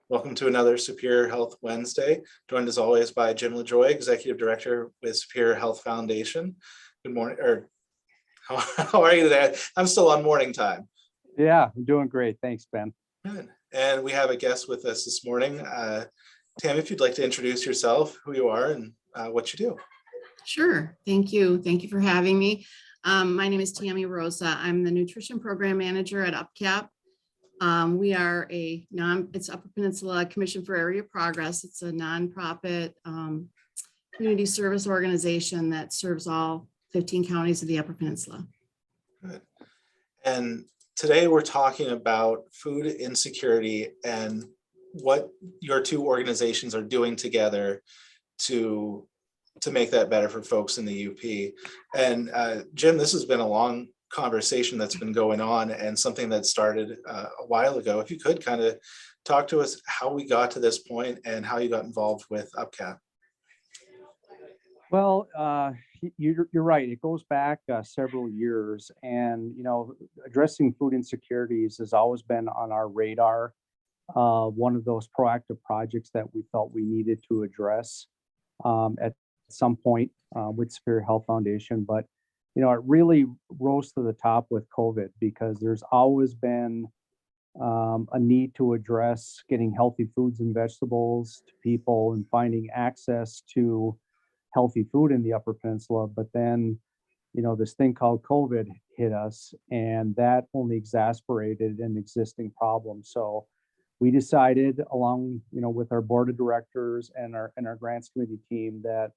Welcome to another Superior Health Wednesday, joined as always by Jim LaJoy, Executive Director with Superior Health Foundation. Good morning, or how are you today? I'm still on morning time. Yeah, I'm doing great. Thanks, Ben. Good. And we have a guest with us this morning. Tam, if you'd like to introduce yourself, who you are, and what you do. Sure. Thank you. Thank you for having me. My name is Tammy Rosa. I'm the Nutrition Program Manager at UPCAP. We are it's Upper Peninsula Commission for Area Progress. It's a nonprofit community service organization that serves all 15 counties of the Upper Peninsula. Good. And today we're talking about food insecurity and what your two organizations are doing together to make that better for folks in the UP. And Jim, this has been a long conversation that's been going on and something that started a while ago. If you could kind of talk to us how we got to this point and how you got involved with UPCAP. Well, you're right. It goes back several years, and addressing food insecurities has always been on our radar. One of those proactive projects that we felt we needed to address at some point with Superior Health Foundation, but it really rose to the top with COVID because there's always been a need to address getting healthy foods and vegetables to people and finding access to healthy food in the Upper Peninsula. But then, this thing called COVID hit us, and that only exacerbated an existing problem. So we decided, along with our board of directors and our grants committee team, that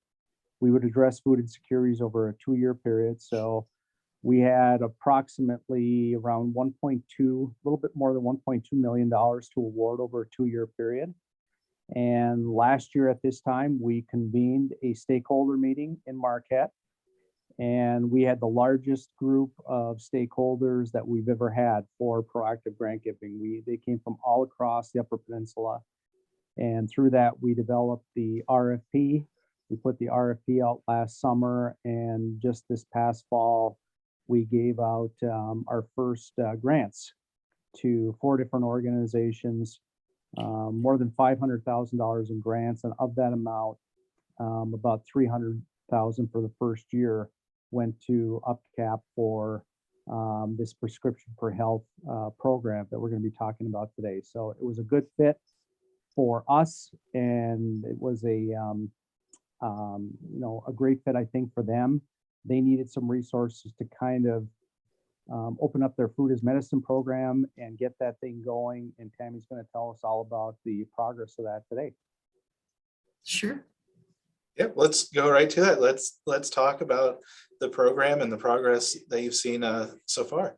we would address food insecurities over a 2-year period. So we had approximately around a little bit more than $1.2 million to award over a 2-year period. And last year at this time, we convened a stakeholder meeting in Marquette, and we had the largest group of stakeholders that we've ever had for proactive grant giving. They came from all across the Upper Peninsula, and through that, we developed the RFP. We put the RFP out last summer, and just this past fall, we gave out our first grants to 4 different organizations, more than $500,000 in grants, and of that amount, about $300,000 for the first year went to UPCAP for this prescription for health program that we're going to be talking about today. So it was a good fit for us, and it was a great fit, I think, for them. They needed some resources to kind of open up their food as medicine program and get that thing going. And Tammy's going to tell us all about the progress of that today. Sure. Yep, let's go right to that. Let's talk about the program and the progress that you've seen so far.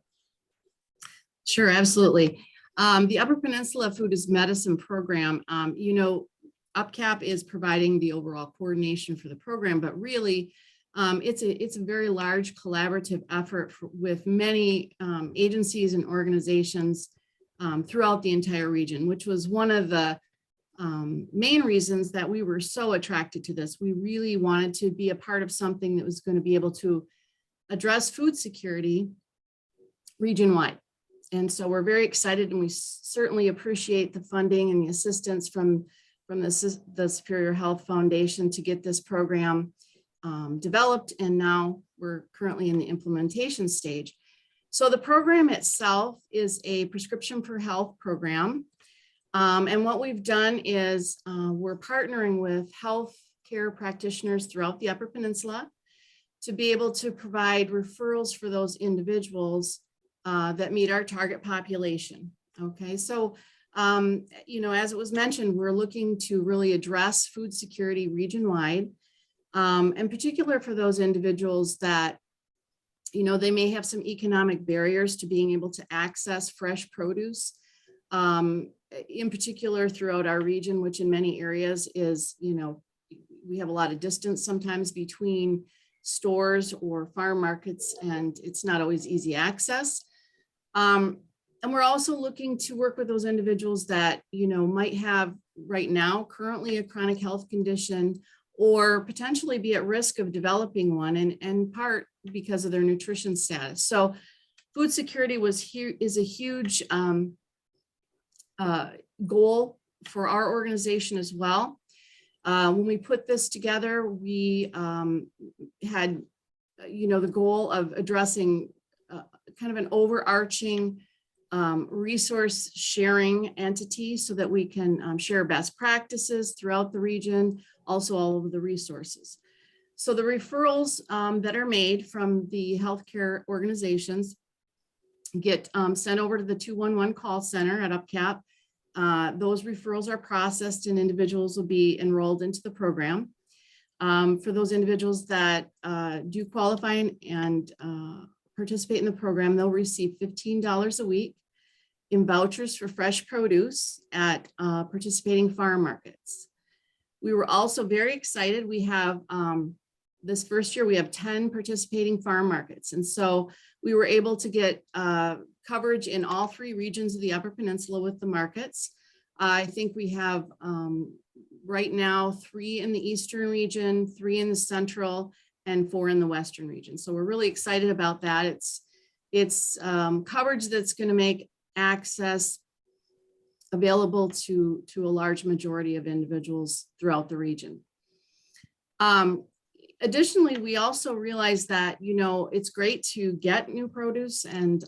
Sure, absolutely. The Upper Peninsula Food as Medicine program, UPCAP is providing the overall coordination for the program, but really it's a very large collaborative effort with many agencies and organizations throughout the entire region, which was one of the main reasons that we were so attracted to this. We really wanted to be a part of something that was going to be able to address food security region-wide. And so we're very excited, and we certainly appreciate the funding and the assistance from the Superior Health Foundation to get this program developed, and now we're currently in the implementation stage. So the program itself is a prescription for health program, and what we've done is we're partnering with health care practitioners throughout the Upper Peninsula to be able to provide referrals for those individuals that meet our target population. Okay, so as it was mentioned, we're looking to really address food security region-wide, in particular for those individuals that, they may have some economic barriers to being able to access fresh produce, in particular throughout our region, which in many areas is, we have a lot of distance sometimes between stores or farm markets, and it's not always easy access. And we're also looking to work with those individuals that, might have right now currently a chronic health condition or potentially be at risk of developing one, and in part because of their nutrition status. So food security is a huge goal for our organization as well. When we put this together, we had, the goal of addressing kind of an overarching resource sharing entity so that we can share best practices throughout the region, also all of the resources. So the referrals that are made from the healthcare organizations get sent over to the 211 call center at UpCap. Those referrals are processed and individuals will be enrolled into the program. For those individuals that do qualify and participate in the program, they'll receive $15 a week in vouchers for fresh produce at participating farm markets. We were also very excited. We have this first year, we have 10 participating farm markets. And so we were able to get coverage in all 3 regions of the Upper Peninsula with the markets. I think we have right now 3 in the Eastern region, 3 in the Central, and 4 in the Western region. So we're really excited about that. It's coverage that's going to make access available to a large majority of individuals throughout the region. Additionally, we also realize that, it's great to get new produce and,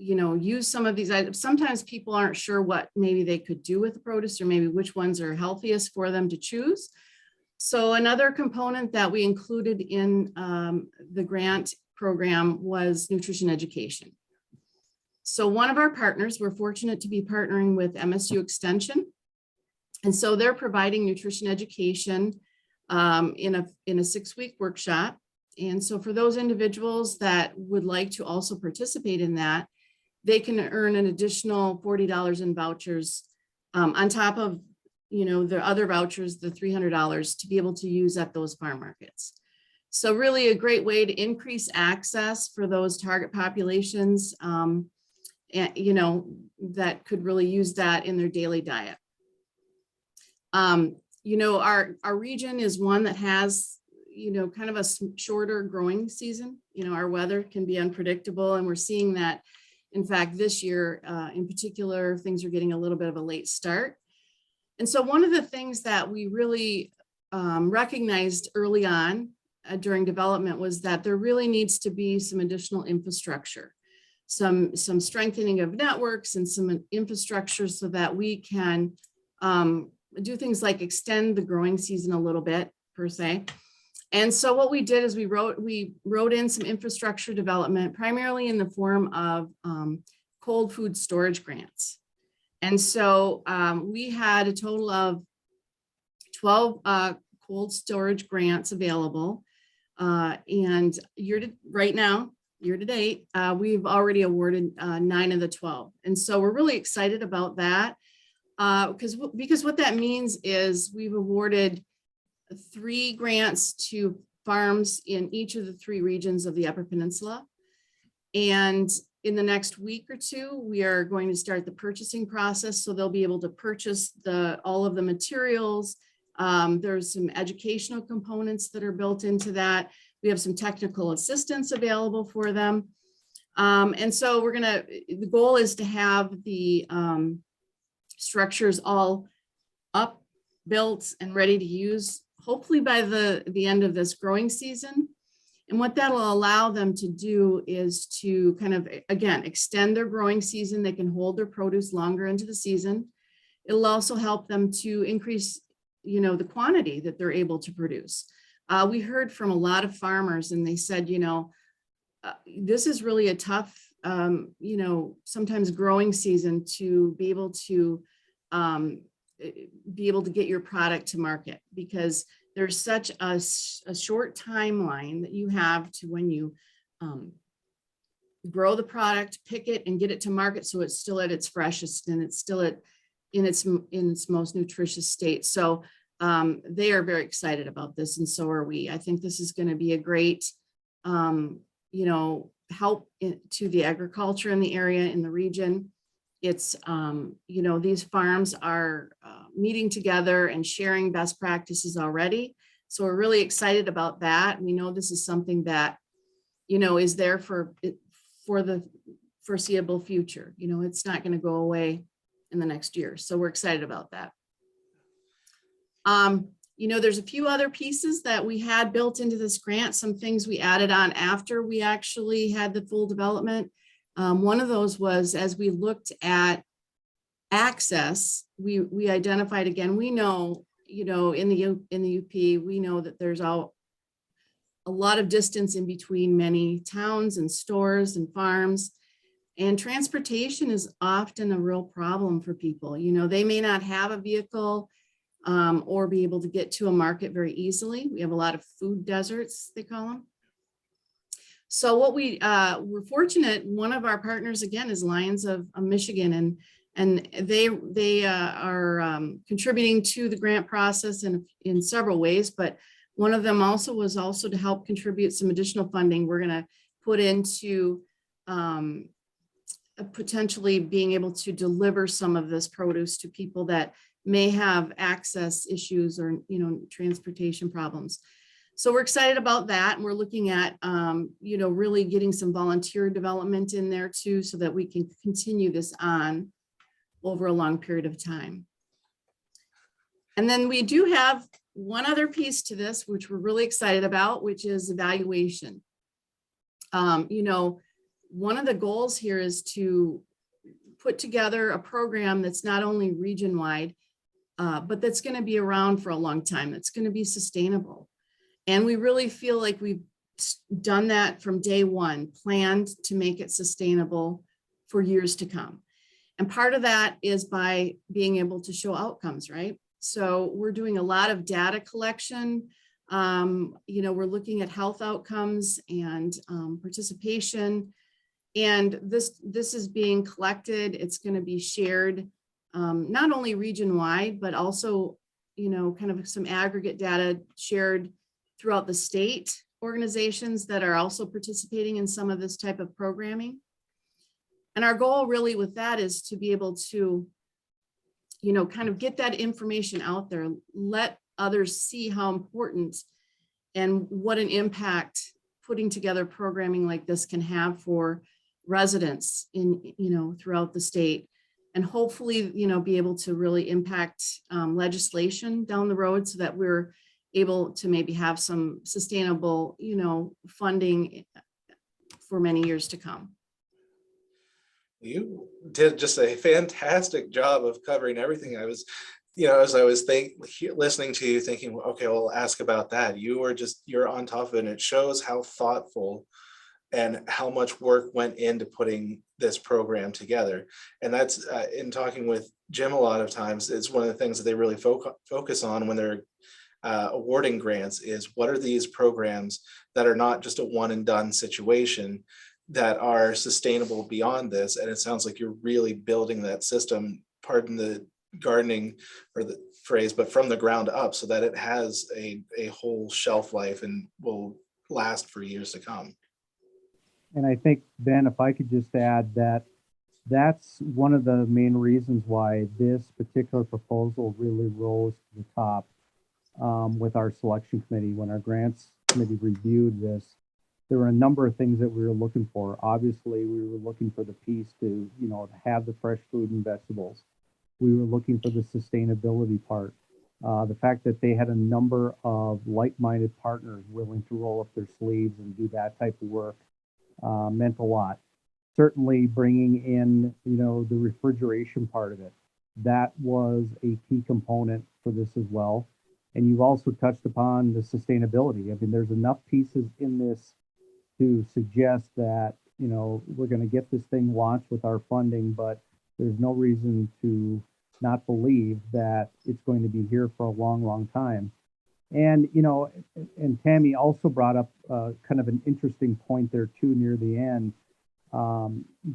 use some of these items. Sometimes people aren't sure what maybe they could do with the produce or maybe which ones are healthiest for them to choose. So another component that we included in the grant program was nutrition education. So one of our partners, we're fortunate to be partnering with MSU Extension. And so they're providing nutrition education in a 6-week workshop. And so for those individuals that would like to also participate in that, they can earn an additional $40 in vouchers on top of, the other vouchers, the $300 to be able to use at those farm markets. So really a great way to increase access for those target populations, and, that could really use that in their daily diet. Our region is one that has, kind of a shorter growing season. Our weather can be unpredictable, and we're seeing that, in fact, this year in particular, things are getting a little bit of a late start. And so one of the things that we really recognized early on during development was that there really needs to be some additional infrastructure, some strengthening of networks and some infrastructure so that we can do things like extend the growing season a little bit per se. And so what we did is we wrote in some infrastructure development, primarily in the form of cold food storage grants. And so we had a total of 12 cold storage grants available. And right now, year to date, we've already awarded 9 of the 12. And so we're really excited about that because what that means is we've awarded 3 grants to farms in each of the 3 regions of the Upper Peninsula. And in the next week or 2, we are going to start the purchasing process. So they'll be able to purchase all of the materials. There's some educational components that are built into that. We have some technical assistance available for them. And so the goal is to have the structures all up, built, and ready to use, hopefully by the end of this growing season. And what that'll allow them to do is to kind of, again, extend their growing season. They can hold their produce longer into the season. It'll also help them to increase, the quantity that they're able to produce. We heard from a lot of farmers and they said, this is really a tough, sometimes growing season to be able to get your product to market, because there's such a short timeline that you have to when you grow the product, pick it, and get it to market, so it's still at its freshest and it's still in its most nutritious state. So they are very excited about this, and so are we. I think this is going to be a great, help to the agriculture in the area, in the region. It's, these farms are meeting together and sharing best practices already. So we're really excited about that. We know this is something that, is there for the foreseeable future. It's not going to go away in the next year. So we're excited about that. There's a few other pieces that we had built into this grant, some things we added on after we actually had the full development. One of those was, as we looked at access, we identified, again, we know, in the UP, we know that there's a lot of distance in between many towns and stores and farms. And transportation is often a real problem for people. They may not have a vehicle or be able to get to a market very easily. We have a lot of food deserts, they call them. So what we're fortunate, one of our partners, again, is Lions of Michigan, and they are contributing to the grant process in several ways, but one of them was to help contribute some additional funding we're going to put into potentially being able to deliver some of this produce to people that may have access issues or transportation problems. So we're excited about that, and we're looking at really getting some volunteer development in there too, so that we can continue this on over a long period of time. And then we do have one other piece to this, which we're really excited about, which is evaluation. One of the goals here is to put together a program that's not only region-wide, but that's going to be around for a long time. That's going to be sustainable. And we really feel like we've done that from day one, planned to make it sustainable for years to come. And part of that is by being able to show outcomes, right? So we're doing a lot of data collection. We're looking at health outcomes and participation. And this is being collected. It's going to be shared not only region-wide, but also, kind of some aggregate data shared throughout the state organizations that are also participating in some of this type of programming. And our goal really with that is to be able to, kind of get that information out there, let others see how important and what an impact putting together programming like this can have for residents throughout the state, and hopefully, be able to really impact legislation down the road so that we're able to maybe have some sustainable, funding for many years to come. You did just a fantastic job of covering everything. I was, as I was listening to you, thinking, okay, we'll ask about that. You're on top of it, and it shows how thoughtful and how much work went into putting this program together. And that's in talking with Jim a lot of times, it's one of the things that they really focus on when they're awarding grants is what are these programs that are not just a one and done situation, that are sustainable beyond this. And it sounds like you're really building that system, pardon the gardening or the phrase, but from the ground up, so that it has a whole shelf life and will last for years to come. And I think, Ben, if I could just add that that's one of the main reasons why this particular proposal really rose to the top with our selection committee. When our grants committee reviewed this, there were a number of things that we were looking for. Obviously, we were looking for the piece to, have the fresh food and vegetables. We were looking for the sustainability part. The fact that they had a number of like-minded partners willing to roll up their sleeves and do that type of work meant a lot. Certainly bringing in, the refrigeration part of it, that was a key component for this as well. And you've also touched upon the sustainability. I mean, there's enough pieces in this to suggest that, we're going to get this thing launched with our funding, but there's no reason to not believe that it's going to be here for a long, long time. And, and Tammy also brought up kind of an interesting point there too, near the end.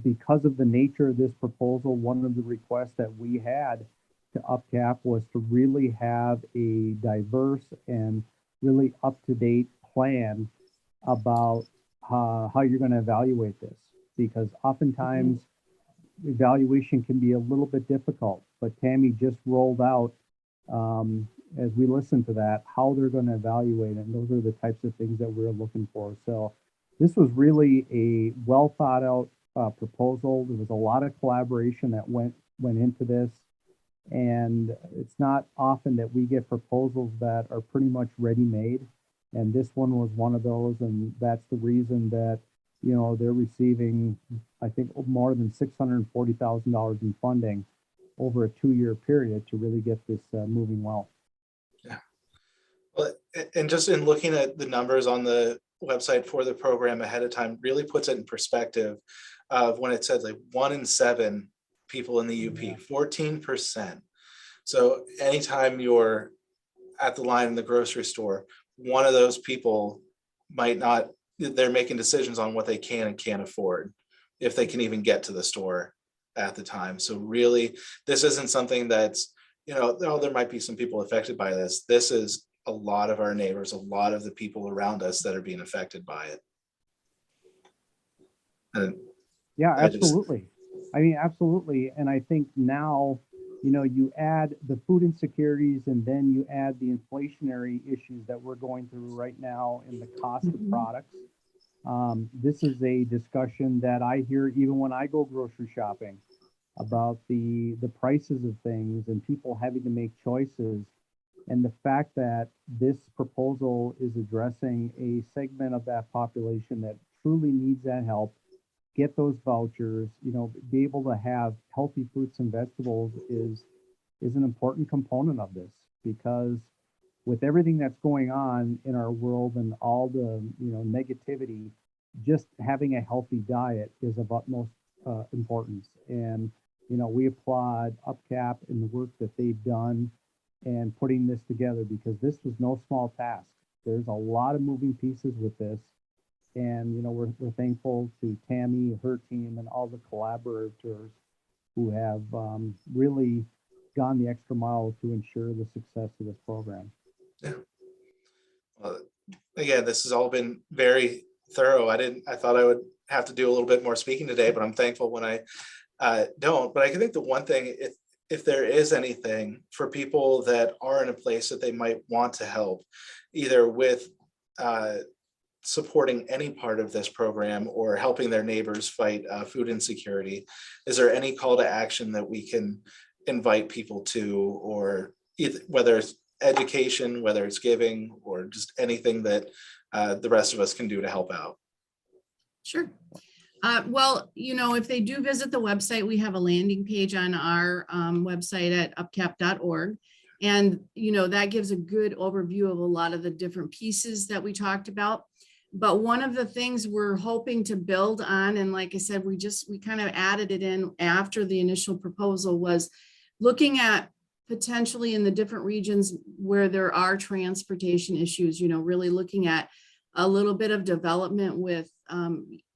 Because of the nature of this proposal, one of the requests that we had to UpCap was to really have a diverse and really up-to-date plan about how you're going to evaluate this, because oftentimes evaluation can be a little bit difficult. But Tammy just rolled out, as we listen to that, how they're going to evaluate it. And those are the types of things that we're looking for. So this was really a well thought out proposal. There was a lot of collaboration that went went into this. And it's not often that we get proposals that are pretty much ready-made. And this one was one of those. And that's the reason that, you know, they're receiving, I think, more than $640,000 in funding over a 2-year period to really get this moving well. Yeah. Well, and just in looking at the numbers on the website for the program ahead of time really puts it in perspective of when it says like 1 in 7 people in the UP, 14%. So anytime you're at the line in the grocery store, one of those people might not, they're making decisions on what they can and can't afford, if they can even get to the store at the time. So really, this isn't something that's, you know, oh, there might be some people affected by this. This is a lot of our neighbors, a lot of the people around us that are being affected by it. And yeah, absolutely. I mean, absolutely. And I think now, you know, you add the food insecurities and then you add the inflationary issues that we're going through right now in the cost of products. This is a discussion that I hear even when I go grocery shopping about the prices of things and people having to make choices. And the fact that this proposal is addressing a segment of that population that truly needs that help, get those vouchers, you know, be able to have healthy fruits and vegetables is an important component of this, because with everything that's going on in our world and all the, you know, negativity, just having a healthy diet is of utmost importance. And, you know, we applaud UpCap and the work that they've done and putting this together, because this was no small task. There's a lot of moving pieces with this. And, you know, we're thankful to Tammy, her team, and all the collaborators who have really gone the extra mile to ensure the success of this program. yeah. Well, again, this has all been very thorough. I thought I would have to do a little bit more speaking today, but I'm thankful when I don't. But I think the one thing, if there is anything for people that are in a place that they might want to help, either with supporting any part of this program or helping their neighbors fight food insecurity, is there any call to action that we can invite people to, or whether it's education, whether it's giving, or just anything that the rest of us can do to help out? Sure. Well, you know, if they do visit the website, we have a landing page on our website at upcap.org. And, you know, that gives a good overview of a lot of the different pieces that we talked about. But one of the things we're hoping to build on, and like I said, we kind of added it in after the initial proposal, was looking at potentially in the different regions where there are transportation issues, you know, really looking at a little bit of development with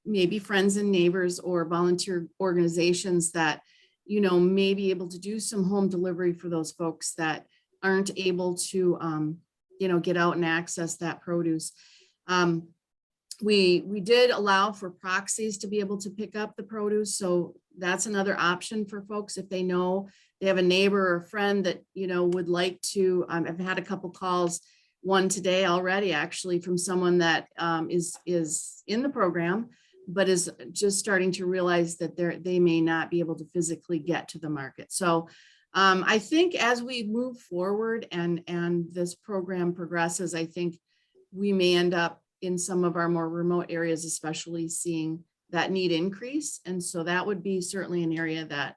maybe friends and neighbors or volunteer organizations that, you know, may be able to do some home delivery for those folks that aren't able to, you know, get out and access that produce. We did allow for proxies to be able to pick up the produce. So that's another option for folks if they know they have a neighbor or a friend that, you know, would like to. I've had a couple calls, one today already actually, from someone that is in the program, but is just starting to realize that they may not be able to physically get to the market. So I think as we move forward and this program progresses, I think we may end up in some of our more remote areas, especially seeing that need increase. And so that would be certainly an area that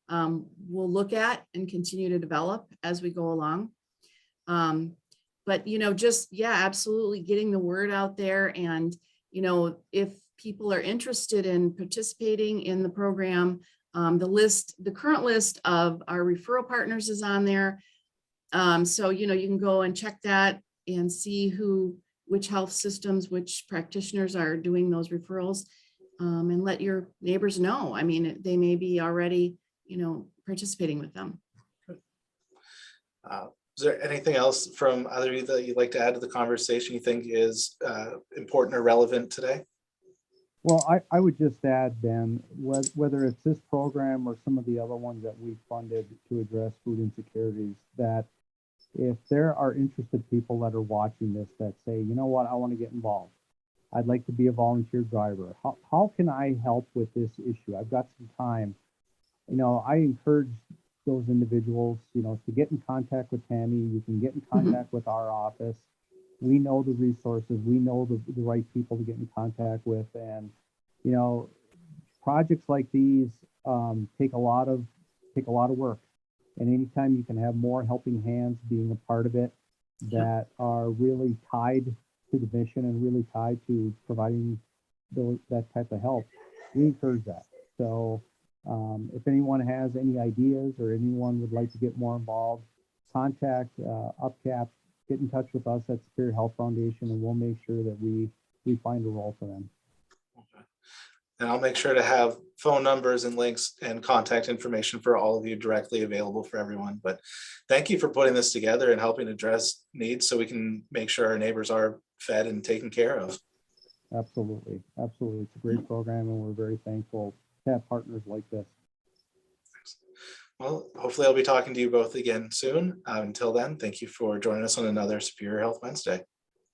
we'll look at and continue to develop as we go along. But, you know, just, yeah, absolutely getting the word out there. And, you know, if people are interested in participating in the program, the current list of our referral partners is on there. So, you know, you can go and check that and see which health systems, which practitioners are doing those referrals, and let your neighbors know. I mean, they may be already, you know, participating with them. Is there anything else from either of you that you'd like to add to the conversation you think is important or relevant today? Well, I would just add, Ben, whether it's this program or some of the other ones that we funded to address food insecurities, that if there are interested people that are watching this that say, you know what, I want to get involved. I'd like to be a volunteer driver. How can I help with this issue? I've got some time. I encourage those individuals, to get in contact with Tammy. You can get in contact with our office. We know the resources. We know the right people to get in contact with. And, projects like these take a lot of work. And anytime you can have more helping hands being a part of it that are really tied to the mission and really tied to providing that type of help, we encourage that. So if anyone has any ideas or anyone would like to get more involved, contact UpCap, get in touch with us at Superior Health Foundation, and we'll make sure that we find a role for them. And I'll make sure to have phone numbers and links and contact information for all of you directly available for everyone. But thank you for putting this together and helping address needs so we can make sure our neighbors are fed and taken care of. Absolutely. Absolutely. It's a great program, and we're very thankful to have partners like this. Well, hopefully I'll be talking to you both again soon. Until then, thank you for joining us on another Superior Health Wednesday.